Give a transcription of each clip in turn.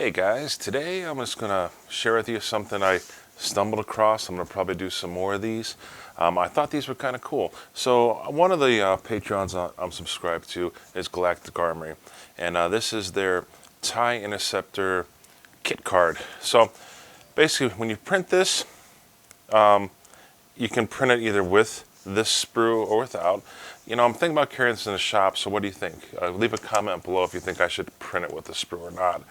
Hey guys, today I'm just going to share with you something I stumbled across. I'm going to probably do some more of these. I thought these were kind of cool. So one of the Patreons I'm subscribed to is Galactic Armory. And this is their TIE Interceptor kit card. So basically when you print this, you can print it either with this sprue or without. You know, I'm thinking about carrying this in the shop, so what do you think? Leave a comment below if you think I should print it with the sprue or not.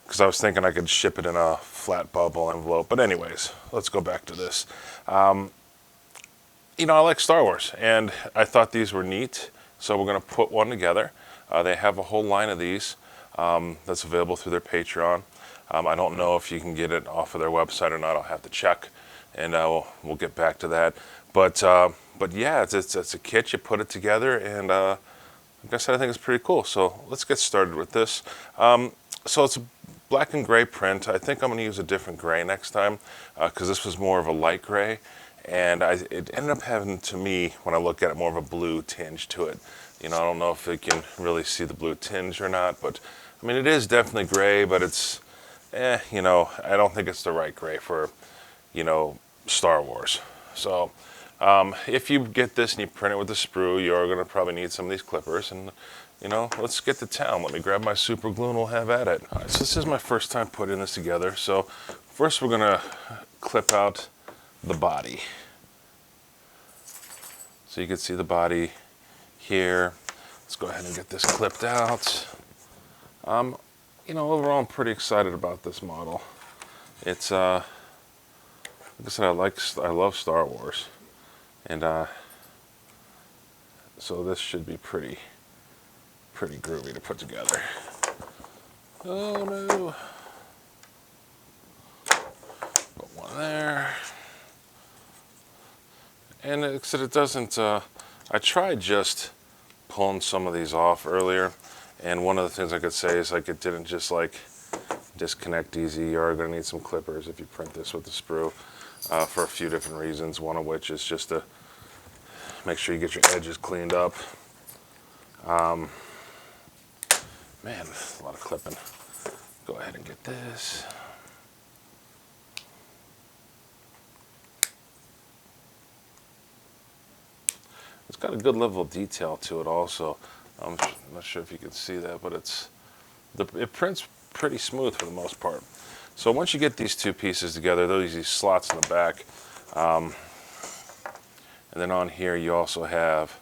Because I was thinking I could ship it in a flat bubble envelope. But anyways, let's go back to this. You know, I like Star Wars, and I thought these were neat, so we're going to put one together. They have a whole line of these that's available through their Patreon. I don't know if you can get it off of their website or not. I'll have to check, and we'll get back to that. But yeah, it's a kit. You put it together, and like I said, I think it's pretty cool. So let's get started with this. So it's a black and gray print. I think I'm going to use a different gray next time because this was more of a light gray, and it ended up having, to me, when I look at it, more of a blue tinge to it. You know, I don't know if you can really see the blue tinge or not, but I mean, it is definitely gray, but it's, you know, I don't think it's the right gray for, you know, Star Wars. So if you get this and you print it with the sprue, you're going to probably need some of these clippers, and you know, let's get to town. Let me grab my super glue and we'll have at it. All right, so this is my first time putting this together. So first we're gonna clip out the body. So you can see the body here. Let's go ahead and get this clipped out. You know, overall I'm pretty excited about this model. It's, like I said, I love Star Wars. And so this should be pretty groovy to put together. Oh no. Put one there. And except it doesn't, I tried just pulling some of these off earlier, and one of the things I could say is like it didn't just like disconnect easy. You are going to need some clippers if you print this with the sprue for a few different reasons, one of which is just to make sure you get your edges cleaned up. Man, a lot of clipping. Go ahead and get this. It's got a good level of detail to it also. I'm not sure if you can see that, but it prints pretty smooth for the most part. So once you get these two pieces together, there's these slots in the back. And then on here you also have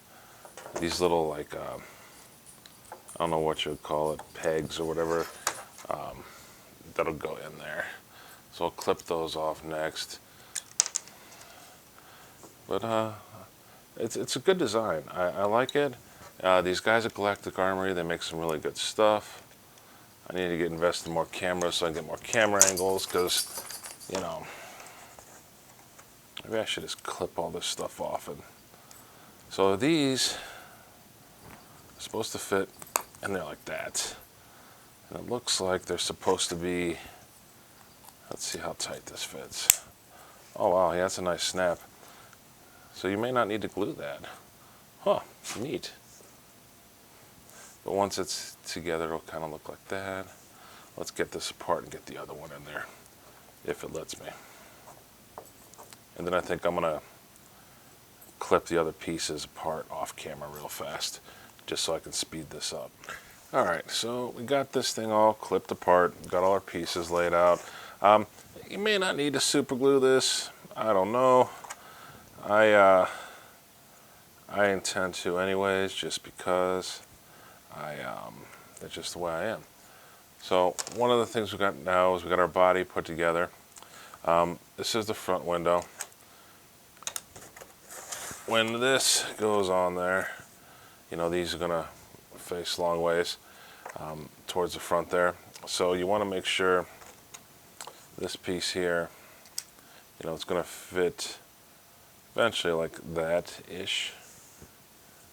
these little like, I don't know what you would call it, pegs or whatever, that'll go in there. So I'll clip those off next. But it's a good design. I like it. These guys at Galactic Armory, they make some really good stuff. I need to invest in more cameras so I can get more camera angles because, you know, maybe I should just clip all this stuff off. And so these are supposed to fit in there like that. And it looks like they're supposed to be, let's see how tight this fits. Oh wow, yeah, that's a nice snap. So you may not need to glue that. Huh, neat. But once it's together, it'll kind of look like that. Let's get this apart and get the other one in there, if it lets me. And then I think I'm gonna clip the other pieces apart off camera real fast, just so I can speed this up. All right, so we got this thing all clipped apart, got all our pieces laid out. You may not need to super glue this, I don't know. I intend to anyways, just because that's just the way I am. So one of the things we got now is we got our body put together. This is the front window. When this goes on there, you know, these are gonna face long ways towards the front there. So you want to make sure this piece here, you know, it's gonna fit eventually like that-ish.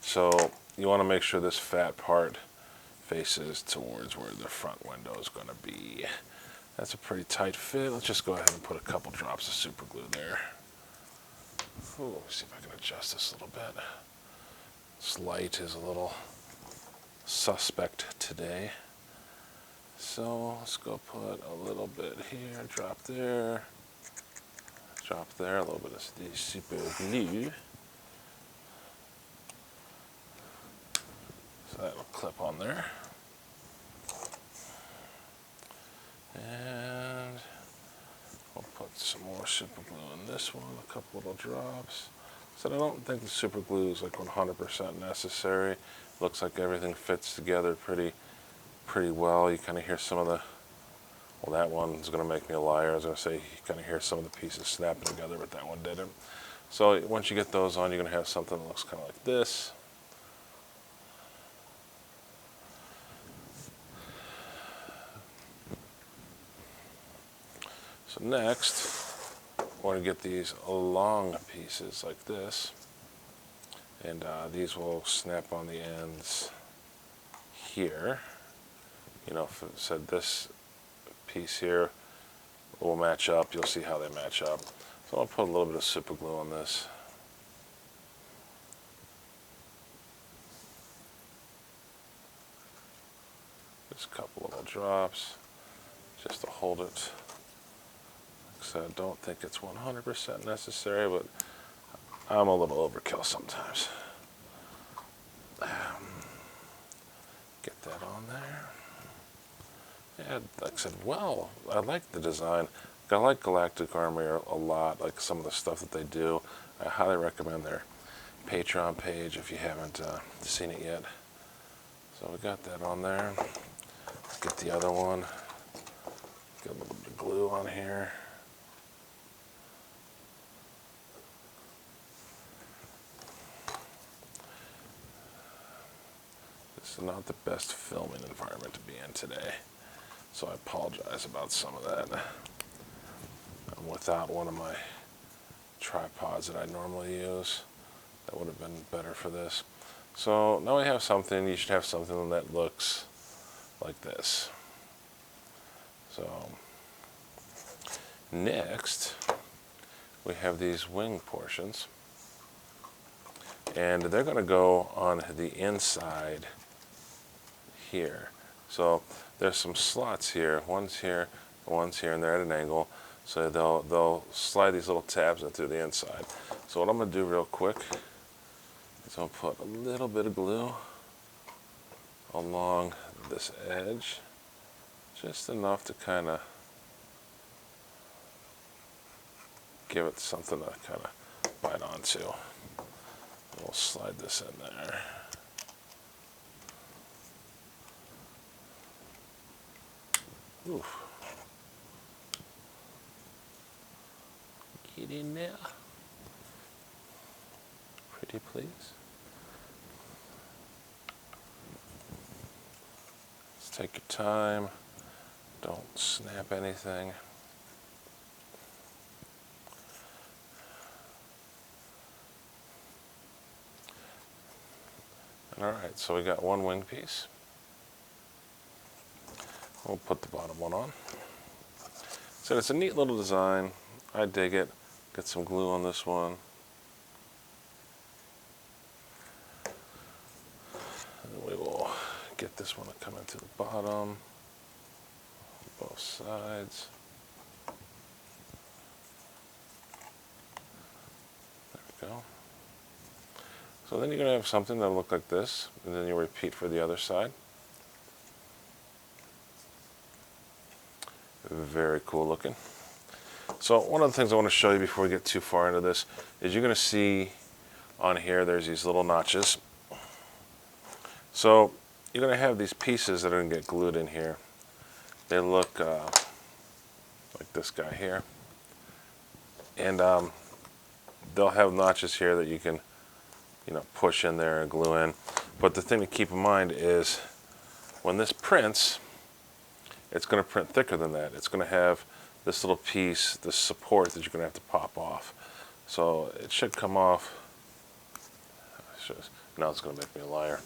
So you want to make sure this fat part faces towards where the front window is going to be. That's a pretty tight fit. Let's just go ahead and put a couple drops of super glue there. Ooh, let me see if I can adjust this a little bit. This light is a little suspect today. So let's go put a little bit here, drop there, a little bit of the super glue. So that'll clip on there. And we'll put some more super glue in this one, a couple little drops. So I don't think the super glue is like 100% necessary. Looks like everything fits together pretty well. You kind of hear some of the, well, that one's going to make me a liar. I was going to say you kind of hear some of the pieces snapping together, but that one didn't. So once you get those on, you're going to have something that looks kind of like this. So next, I want to get these long pieces like this, and these will snap on the ends here. You know, if it said this piece here will match up, you'll see how they match up. So I'll put a little bit of super glue on this. Just a couple little drops, just to hold it. So I don't think it's 100% necessary, but I'm a little overkill sometimes. Get that on there. Yeah, like I said, well, I like the design. I like Galactic Army a lot, like some of the stuff that they do. I highly recommend their Patreon page if you haven't seen it yet. So we got that on there. Get the other one. Get a little bit of glue on here. This is not the best filming environment to be in today, so I apologize about some of that. I'm without one of my tripods that I normally use. That would have been better for this. So now we have something. You should have something that looks like this. So next, we have these wing portions, and they're going to go on the inside here. So there's some slots here. One's here, and they're at an angle. So they'll slide these little tabs in through the inside. So what I'm going to do real quick is I'll put a little bit of glue along this edge, just enough to kind of give it something to kind of bite onto. We'll slide this in there. Oof. Get in there. Pretty please. Let's take your time. Don't snap anything. Alright, so we got one wing piece. We'll put the bottom one on. So it's a neat little design. I dig it. Get some glue on this one. And we will get this one to come into the bottom, both sides. There we go. So then you're going to have something that'll look like this, and then you'll repeat for the other side. Very cool looking. So one of the things I want to show you before we get too far into this is you're going to see on here there's these little notches. So you're going to have these pieces that are going to get glued in here. They look like this guy here. And they'll have notches here that you can push in there and glue in. But the thing to keep in mind is when this prints, it's going to print thicker than that. It's going to have this little piece, this support that you're going to have to pop off. So it should come off. Now it's going to make me a liar.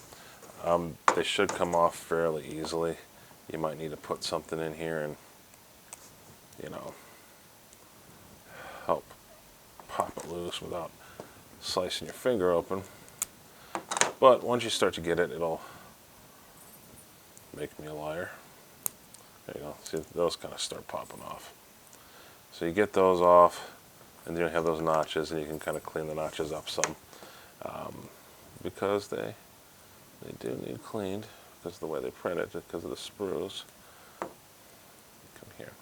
They should come off fairly easily. You might need to put something in here and, help pop it loose without slicing your finger open. But once you start to get it, it'll make me a liar. There you go. See, those kind of start popping off. So you get those off, and then you have those notches, and you can kind of clean the notches up some, because they do need cleaned because of the way they print it, because of the sprues. Come here.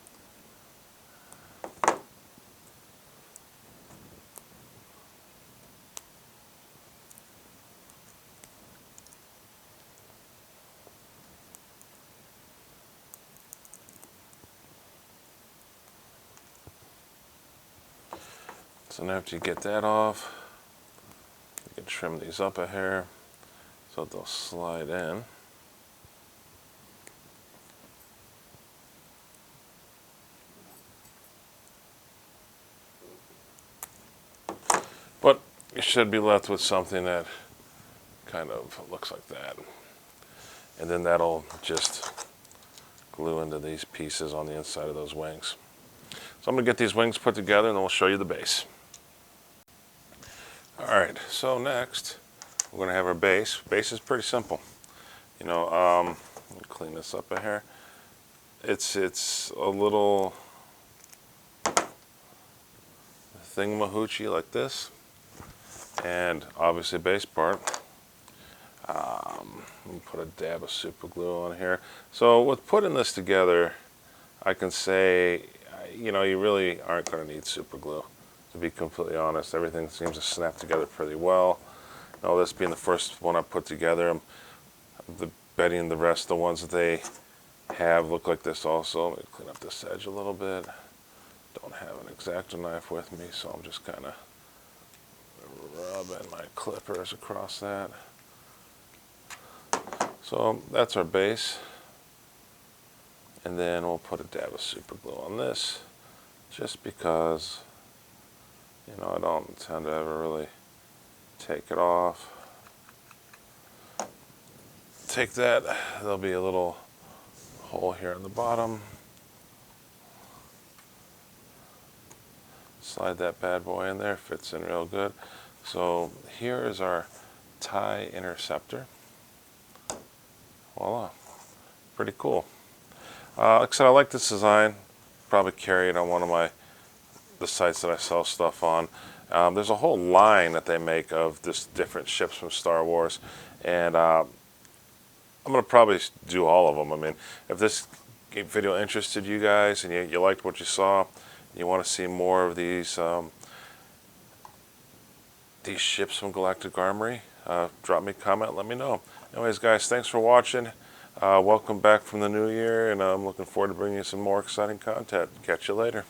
So now after you get that off, you can trim these up a hair so they'll slide in. But you should be left with something that kind of looks like that. And then that'll just glue into these pieces on the inside of those wings. So I'm going to get these wings put together and then we'll show you the base. Alright, so next we're going to have our base. Base is pretty simple. You know, let me clean this up a hair. It's a little thingamahoochie like this, and obviously a base part. Let me put a dab of super glue on here. So with putting this together, I can say, you know, you really aren't going to need super glue. To be completely honest, everything seems to snap together pretty well. Now, this being the first one I put together, I'm betting the rest, the ones that they have, look like this also. Let me clean up this edge a little bit. Don't have an X-Acto knife with me, so I'm just kind of rubbing my clippers across that. So that's our base. And then we'll put a dab of super glue on this, just because, you know, I don't tend to ever really take it off. Take that, there'll be a little hole here in the bottom. Slide that bad boy in there, fits in real good. So here is our TIE Interceptor. Voila, pretty cool. Like I said, I like this design. Probably carry it on one of the sites that I sell stuff on. There's a whole line that they make of this different ships from Star Wars, and I'm going to probably do all of them. I mean, if this video interested you guys and you liked what you saw, you want to see more of these ships from Galactic Armory, drop me a comment, let me know. Anyways, guys, thanks for watching. Welcome back from the new year, and I'm looking forward to bringing you some more exciting content. Catch you later.